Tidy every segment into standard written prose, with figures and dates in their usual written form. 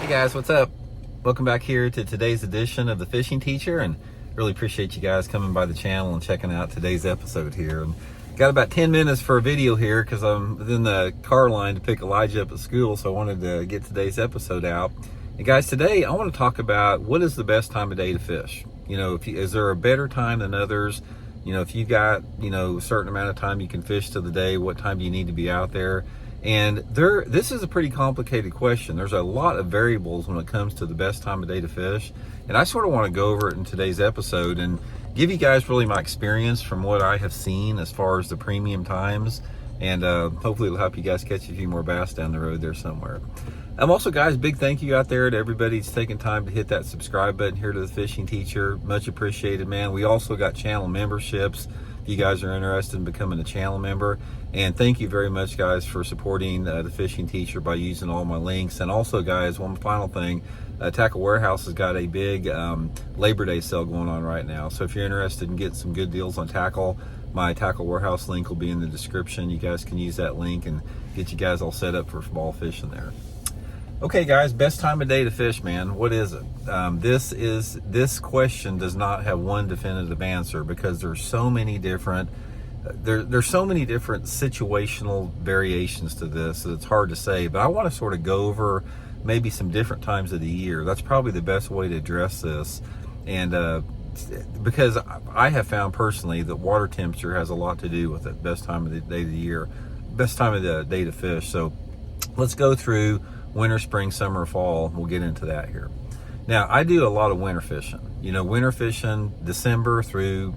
Hey guys, what's up? Welcome back here to today's edition of The Fishing Teacher, and really appreciate you guys coming by the channel and checking out today's episode here. And got about 10 minutes for a video here because I'm in the car line to pick Elijah up at school, so I wanted to get today's episode out. And guys, today I want to talk about what is the best time of day to fish. You know, is there a better time than others? You know, if you got, a certain amount of time you can fish to the day, what time do you need to be out there? And this is a pretty complicated question. There's a lot of variables when it comes to the best time of day to fish. And I sort of want to go over it in today's episode and give you guys really my experience from what I have seen as far as the premium times. And hopefully it'll help you guys catch a few more bass down the road there somewhere. Also, guys, big thank you out there to everybody that's taking time to hit that subscribe button here to The Fishing Teacher. Much appreciated, man. We also got channel memberships if you guys are interested in becoming a channel member. And thank you very much, guys, for supporting The Fishing Teacher by using all my links. And also, guys, one final thing, Tackle Warehouse has got a big Labor Day sale going on right now. So if you're interested in getting some good deals on tackle, my Tackle Warehouse link will be in the description. You guys can use that link and get you guys all set up for fall fishing there. Okay, guys, best time of day to fish, man. What is it? This question does not have one definitive answer because there's so many different there's so many different situational variations to this that it's hard to say. But I want to sort of go over maybe some different times of the year. That's probably the best way to address this, and because I have found personally that water temperature has a lot to do with it. Best time of the day of the year, best time of the day to fish. So let's go through winter, spring, summer, fall. We'll get into that here. Now, I do a lot of winter fishing. Winter fishing, December through,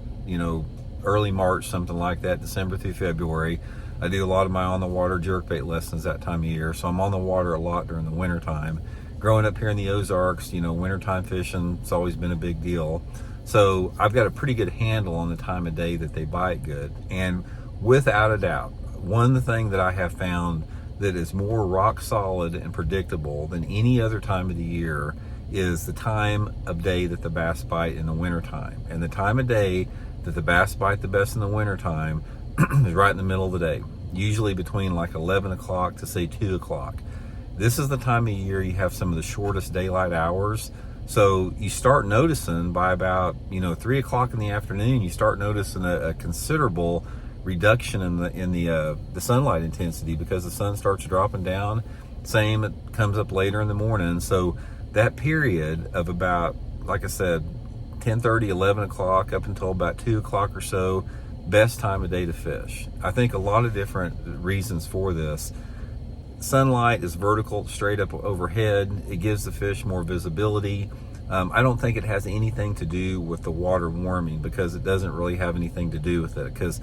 early March, something like that, December through February. I do a lot of my on-the-water jerkbait lessons that time of year, so I'm on the water a lot during the winter time. Growing up here in the Ozarks, wintertime fishing, it's always been a big deal. So I've got a pretty good handle on the time of day that they bite good. And without a doubt, one thing that I have found that is more rock solid and predictable than any other time of the year is the time of day that the bass bite in the wintertime. And the time of day that the bass bite the best in the wintertime is right in the middle of the day, usually between like 11 o'clock to say 2 o'clock. This is the time of year you have some of the shortest daylight hours. So you start noticing by about 3 o'clock in the afternoon, you start noticing a considerable reduction in the sunlight intensity because the sun starts dropping down. Same, it comes up later in the morning. So that period of about, like I said, 10:30, 11 o'clock up until about 2 o'clock or so, best time of day to fish. I think a lot of different reasons for this. Sunlight is vertical, straight up overhead. It gives the fish more visibility. I don't think it has anything to do with the water warming because it doesn't really have anything to do with it, because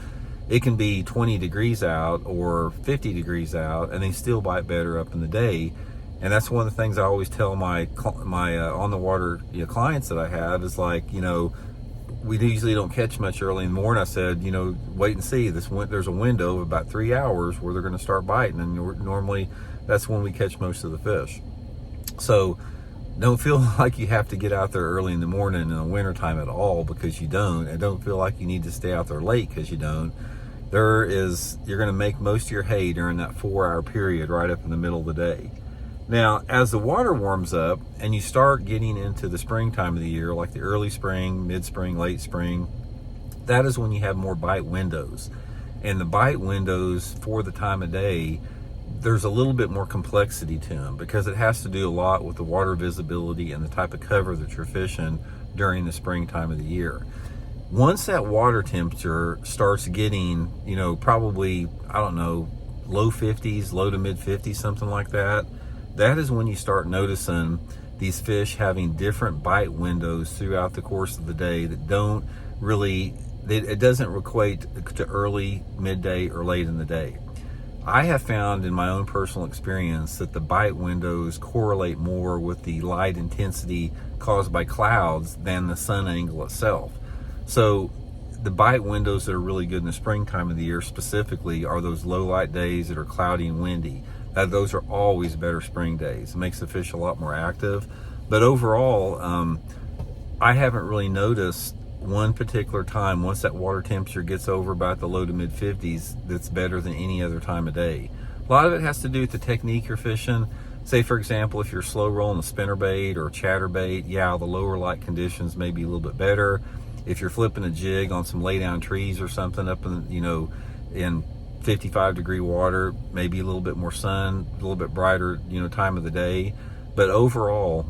it can be 20 degrees out or 50 degrees out and they still bite better up in the day. And that's one of the things I always tell my on the water clients that I have is like, we usually don't catch much early in the morning. I said, wait and see. There's a window of about 3 hours where they're going to start biting, and normally that's when we catch most of the fish. So don't feel like you have to get out there early in the morning in the wintertime at all, because you don't. And don't feel like you need to stay out there late because you don't. You're going to make most of your hay during that 4-hour period right up in the middle of the day. Now, as the water warms up and you start getting into the springtime of the year, like the early spring, mid-spring, late spring, that is when you have more bite windows. And the bite windows for the time of day, there's a little bit more complexity to them because it has to do a lot with the water visibility and the type of cover that you're fishing during the springtime of the year. Once that water temperature starts getting, probably, low 50s, low to mid 50s, something like that, that is when you start noticing these fish having different bite windows throughout the course of the day that don't really, it doesn't equate to early, midday, or late in the day. I have found in my own personal experience that the bite windows correlate more with the light intensity caused by clouds than the sun angle itself. So the bite windows that are really good in the springtime of the year specifically are those low light days that are cloudy and windy. Those are always better spring days. It makes the fish a lot more active. But overall, I haven't really noticed one particular time, once that water temperature gets over about the low to mid 50s, that's better than any other time of day. A lot of it has to do with the technique you're fishing. Say for example, if you're slow rolling a spinnerbait or a chatterbait, yeah, the lower light conditions may be a little bit better. If you're flipping a jig on some lay down trees or something up in, in 55-degree water, maybe a little bit more sun, a little bit brighter, time of the day. But overall,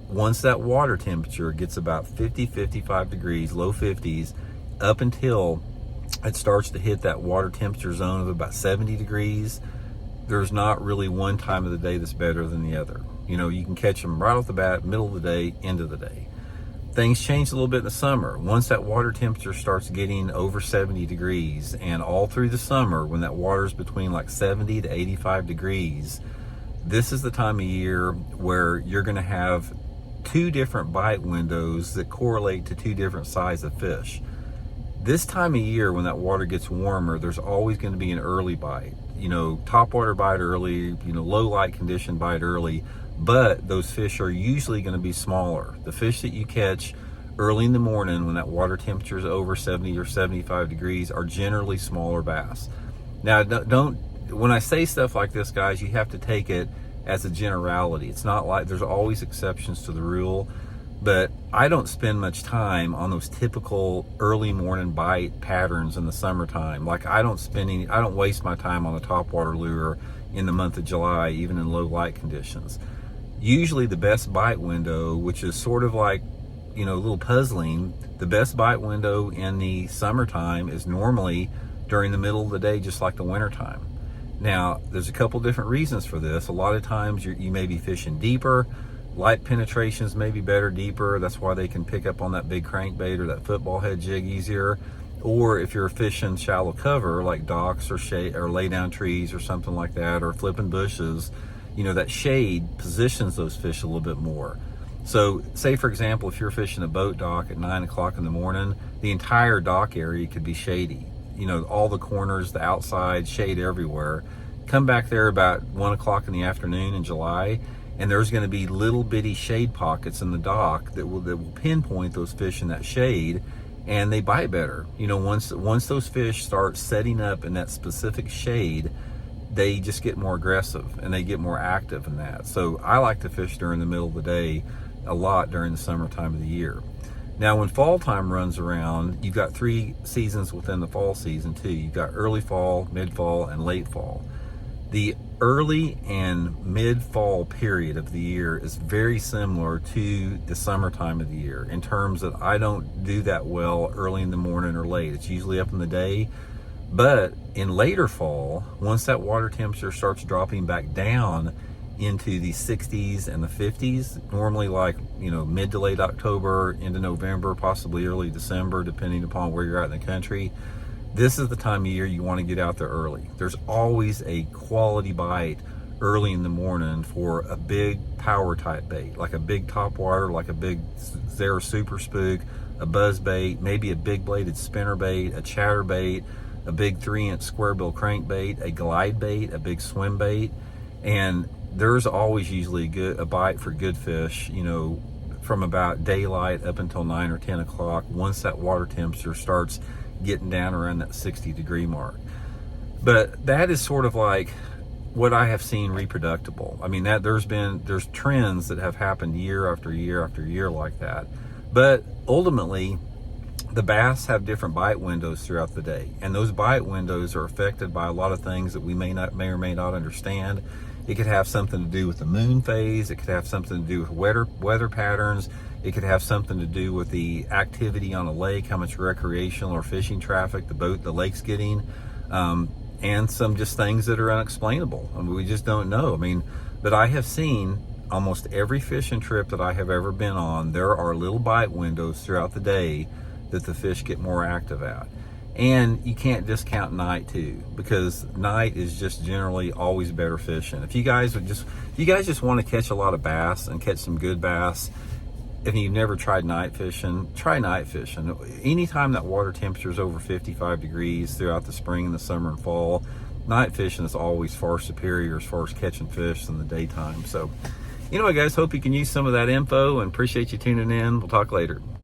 once that water temperature gets about 55 degrees, low 50s, up until it starts to hit that water temperature zone of about 70 degrees, there's not really one time of the day that's better than the other. You can catch them right off the bat, middle of the day, end of the day. Things change a little bit in the summer. Once that water temperature starts getting over 70 degrees, and all through the summer, when that water is between like 70 to 85 degrees, this is the time of year where you're going to have two different bite windows that correlate to two different sizes of fish. This time of year, when that water gets warmer, there's always going to be an early bite. Top water bite early, low light condition bite early, but those fish are usually going to be smaller. The fish that you catch early in the morning when that water temperature is over 70 or 75 degrees are generally smaller bass. Now, when I say stuff like this, guys, you have to take it as a generality. It's not like there's always exceptions to the rule, but I don't spend much time on those typical early morning bite patterns in the summertime. Like I don't waste my time on a topwater lure in the month of July, even in low light conditions. Usually the best bite window, which is sort of like, a little puzzling, the best bite window in the summertime is normally during the middle of the day, just like the wintertime. Now, there's a couple different reasons for this. A lot of times you may be fishing deeper. Light penetrations may be better deeper. That's why they can pick up on that big crankbait or that football head jig easier. Or if you're fishing shallow cover like docks or shade or lay down trees or something like that, or flipping bushes, that shade positions those fish a little bit more. So say for example, if you're fishing a boat dock at 9 o'clock in the morning, the entire dock area could be shady. All the corners, the outside, shade everywhere. Come back there about 1 o'clock in the afternoon in July, and there's going to be little bitty shade pockets in the dock that will pinpoint those fish in that shade, and they bite better. Once those fish start setting up in that specific shade, they just get more aggressive and they get more active in that. So I like to fish during the middle of the day a lot during the summertime of the year. Now, when fall time runs around, you've got 3 seasons within the fall season too. You've got early fall, mid-fall, and late fall. The early and mid-fall period of the year is very similar to the summertime of the year in terms that I don't do that well early in the morning or late. It's usually up in the day. But in later fall, once that water temperature starts dropping back down into the 60s and the 50s, normally like, mid to late October into November, possibly early December, depending upon where you're at in the country, this is the time of year you want to get out there early. There's always a quality bite early in the morning for a big power type bait, like a big topwater, like a big Zara Super Spook, a buzz bait, maybe a big bladed spinner bait, a chatterbait, a big 3-inch square bill crankbait, a glide bait, a big swim bait. And there's always usually a bite for good fish, from about daylight up until 9 or 10 o'clock, once that water temperature starts getting down around that 60-degree mark. But that is sort of like what I have seen reproducible. I mean, there's trends that have happened year after year after year like that. But ultimately, the bass have different bite windows throughout the day, and those bite windows are affected by a lot of things that we may or may not understand. It could have something to do with the moon phase. It could have something to do with weather patterns. It could have something to do with the activity on a lake, how much recreational or fishing traffic the lake's getting, and some just things that are unexplainable. I mean, we just don't know. But I have seen almost every fishing trip that I have ever been on, there are little bite windows throughout the day that the fish get more active at. And you can't discount night too, because night is just generally always better fishing. If you guys just want to catch a lot of bass and catch some good bass, if you've never tried night fishing, try night fishing. Anytime that water temperature is over 55 degrees throughout the spring and the summer and fall, night fishing is always far superior as far as catching fish than the daytime. So anyway, guys, hope you can use some of that info and appreciate you tuning in. We'll talk later.